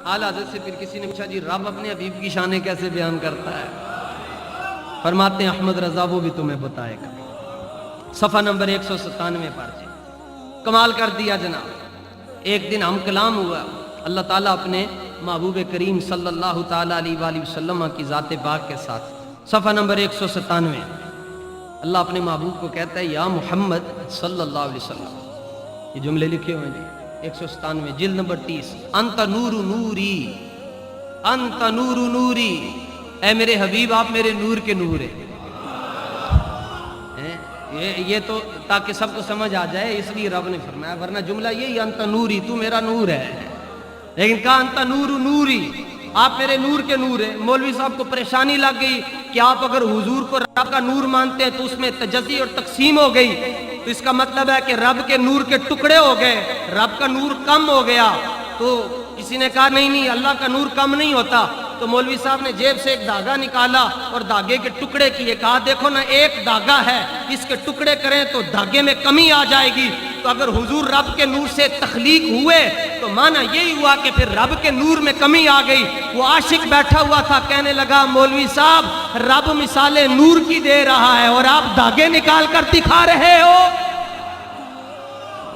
आला हज़रत से फिर किसी ने पूछा जी रब अपने हबीब की शानें कैसे बयान करता है? फरमाते हैं अहमद रजा वो भी तुम्हें बताएगा। सफ़ा नंबर 197 पर जी कमाल कर दिया जनाब। एक दिन हम कलाम हुआ, अल्लाह ताला अपने महबूब करीम सल्लल्लाहु ताला अलैहि वसल्लम की ज़ात पाक के साथ, सफ़ा नंबर 197 अल्लाह अपने महबूब को कहता है या मुहम्मद सल्लल्लाहु अलैहि वसल्लम। ये जुमले लिखे हुए हैं 197 जिल्द नंबर 30। अंत नूरु नूरी, अंत नूरु नूरी, ऐ मेरे हबीब आप मेरे नूर के नूर हैं। ये तो ताकि सबको समझ आ जाए इसलिए रब ने फरमाया, वरना जुमला यही अंत नूरी, तू मेरा नूर है। लेकिन कहा अंत नूरु नूरी, आप मेरे नूर के नूर है। मौलवी साहब को परेशानी लग गई कि आप अगर हुजूर को रब का नूर मानते हैं तो उसमें तजज़ी और तकसीम हो गई, तो इसका मतलब है कि रब के नूर के टुकड़े हो गए, रब का नूर कम हो गया। तो किसी ने कहा नहीं नहीं, अल्लाह का नूर कम नहीं होता। तो मौलवी साहब ने जेब से एक धागा निकाला और धागे के टुकड़े किए, कहा देखो ना एक धागा है, इसके टुकड़े करें तो धागे में कमी आ जाएगी। तो अगर हुजूर रब के नूर से तख्लीक हुए तो माना यही हुआ कि फिर रब के नूर में कमी आ गई। वो आशिक बैठा हुआ था, कहने लगा मौलवी साहब रब मिसाले नूर की दे रहा है और आप धागे निकाल कर दिखा रहे हो।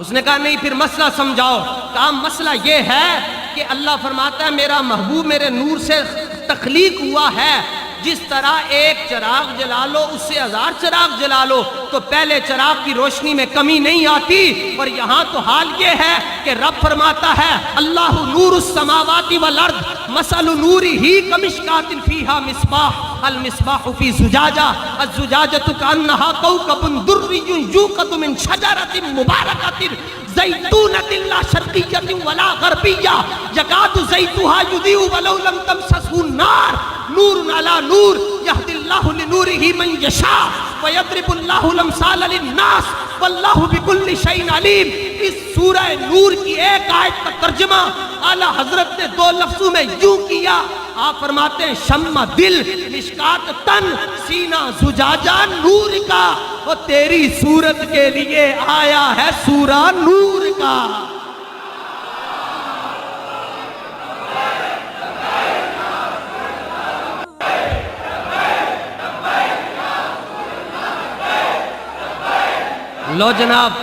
उसने कहा नहीं, फिर मसला समझाओ। कहा मसला ये है कि अल्लाह फरमाता है मेरा महबूब मेरे नूर से तख्लीक हुआ है। जिस तरह एक चिराग जला लो उससे 1000 चिराग जला लो तो पहले चिराग की रोशनी में कमी नहीं आती। और यहाँ तो हाल ये है कि रब फरमाता है अल्लाहु नूरुस समावाति वल अर्द मसलु नूरिही कमिशकातिन फीहा मिस्बाह अल मिस्बाहु फी जुजाजा अज जुजाजतु कअन्नहा कौकबुन दुर्रियुन यूक़दु मिन शजरतिन मुबारकतिन ज़ैतूनतिन ला शर्क़िय्यतिन वला ग़रबिय्या यकादु ज़ैतुहा युज़ीउ वलौ लम तमससहु नार नूरुन अला नूर यहदिल्लाहु लिनूरिही मन यशा व यद्रिबुल्लाहु लमसाल लिन्नास वल्लाहु बिकुल्लि शैइन अलीम। इस सूरह नूर की एक आयत का तर्जुमा आला हजरत ने 2 लफ्जों में यूं किया। आप फरमाते हैं शम्मा दिल मिशकात तन सीना जुजाजा नूर का, वो तेरी सूरत के लिए आया है सूरा नूर का। लो जनाब,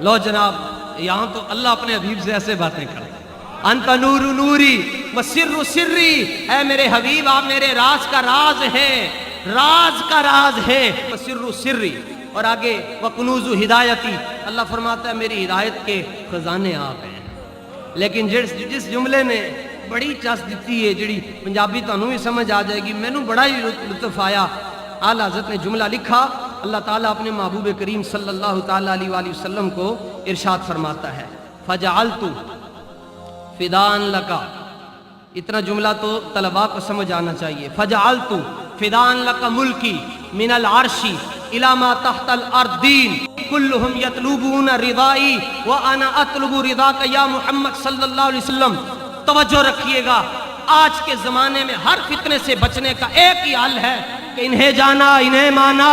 लो जनाब, यहाँ तो अल्लाह अपने हबीब से ऐसे बातें करे। अंत नूरु नूरी व सिर्रु सिर्री, ऐ मेरे हबीब आप मेरे राज का राज है, राज का राज है। व सिर्रु सिर्री, और आगे व कुनूजु हिदायती, अल्लाह फरमाता है मेरी हिदायत के खजाने आप हैं। लेकिन जिस जुमले ने बड़ी चस दी है जिहड़ी पंजाबी तुहानूं भी समझ आ जाएगी, मैनू बड़ा ही लुत्फ आया। आला हज़रत ने जुमला लिखा, अल्लाह ताला अपने महबूब करीम सल्लल्लाहु ताला अलैहि वसल्लम को इरशाद फरमाता है फजअलतु फिदान लका। इतना जुमला तो तलबा को समझ आना चाहिए। फजअलतु फिदान लका मुल्की मिनल अर्शी इला मा तहतल अर्दीन कुल्लुहुम यतलुबून रिदाई व अना अतलुबु रिदाका या मुहम्मद सल्लल्लाहु अलैहि वसल्लम। तवज्जो रखिएगा, आज के ज़माने में हर फितने से बचने का एक ही हल है कि इन्हें जाना इन्हें माना,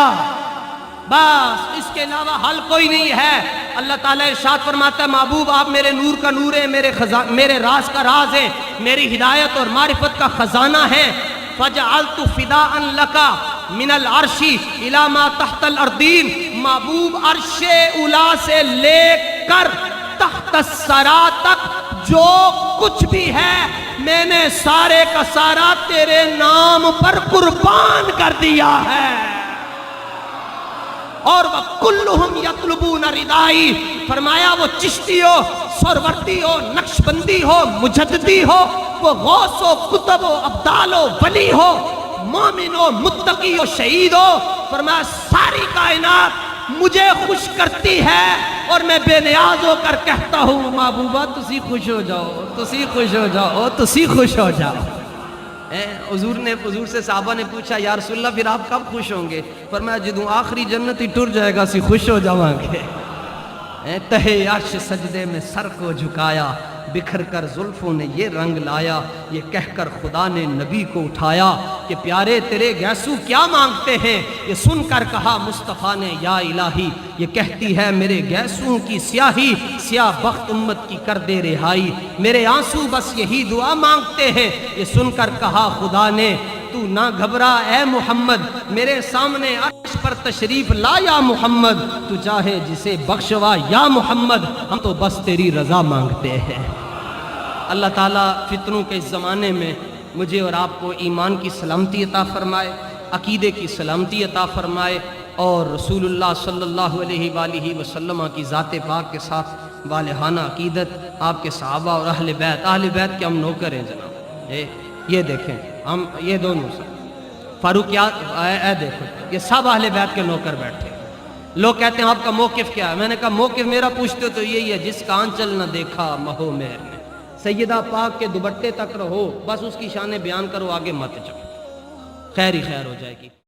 बस इसके अलावा हल कोई नहीं है। अल्लाह ताला इरशाद फरमाता है महबूब आप मेरे नूर का नूर है, मेरे राज का राज है, मेरी हिदायत और मारिफत का खजाना है। फजअलतु फिदाअन लका मिनल अर्शी इला मा तहतल अर्दीन, महबूब अर्शे उला से लेकर तख्त सरा तक जो कुछ भी है मैंने सारे का सारा तेरे नाम पर कुर्बान कर दिया है। और वह कुल्लुहुम यतलुबून रिदाई, फरमाया वो चिश्ती हो, सरवर्ती हो, नक्शबंदी हो, मुजद्दी हो, वो गौस हो, कुतुब हो, अब्दाल हो, वली हो, मोमिन हो, मुत्तकी हो, शहीद हो, फरमाया सारी कायनात मुझे खुश करती है और मैं बेनियाज होकर कहता हूँ महबूबा तुसी खुश हो जाओ, तुसी खुश हो जाओ, तुसी खुश हो जाओ। हुजूर से साहबा ने पूछा या रसूलल्लाह फिर आप कब खुश होंगे? फरमाया जदों आखिरी जन्नत ही टुर जाएगा सी खुश हो जावांगे। तहे अर्श सजदे में सर को झुकाया بکھر کر زلفوں نے یہ رنگ لایا، یہ کہہ کر خدا نے نبی کو اٹھایا کہ پیارے تیرے گیسو کیا مانگتے ہیں؟ یہ سن کر کہا مصطفیٰ نے یا الہی، یہ کہتی ہے میرے گیسوں کی سیاہی، سیاہ بخت امت کی کر دے رہائی، میرے آنسو بس یہی دعا مانگتے ہیں۔ یہ سن کر کہا خدا نے تو نہ گھبرا اے محمد، میرے سامنے عرش پر تشریف لا یا محمد، تو چاہے جسے بخشوا یا محمد، ہم تو بس تیری رضا مانگتے ہیں۔ اللہ تعالیٰ فتنوں کے اس زمانے میں مجھے اور آپ کو ایمان کی سلامتی عطا فرمائے، عقیدے کی سلامتی عطا فرمائے، اور رسول اللہ صلی اللہ علیہ وآلہ وسلم کی ذات پاک کے ساتھ والہانہ عقیدت، آپ کے صحابہ اور اہل بیت کے ہم نوکر ہیں جناب۔ یہ دیکھیں ہم یہ دونوں سب فاروق اے دیکھو یہ سب اہل بیت کے نوکر بیٹھے۔ لوگ کہتے ہیں آپ کا موقف کیا ہے؟ میں نے کہا موقف میرا پوچھتے تو یہی ہے، جس کا آنچل نہ دیکھا مہو مہر نے، سیدہ پاک کے دوپٹے تک رہو، بس اس کی شان بیان کرو، آگے مت جاؤ، خیر ہی خیر ہو جائے گی۔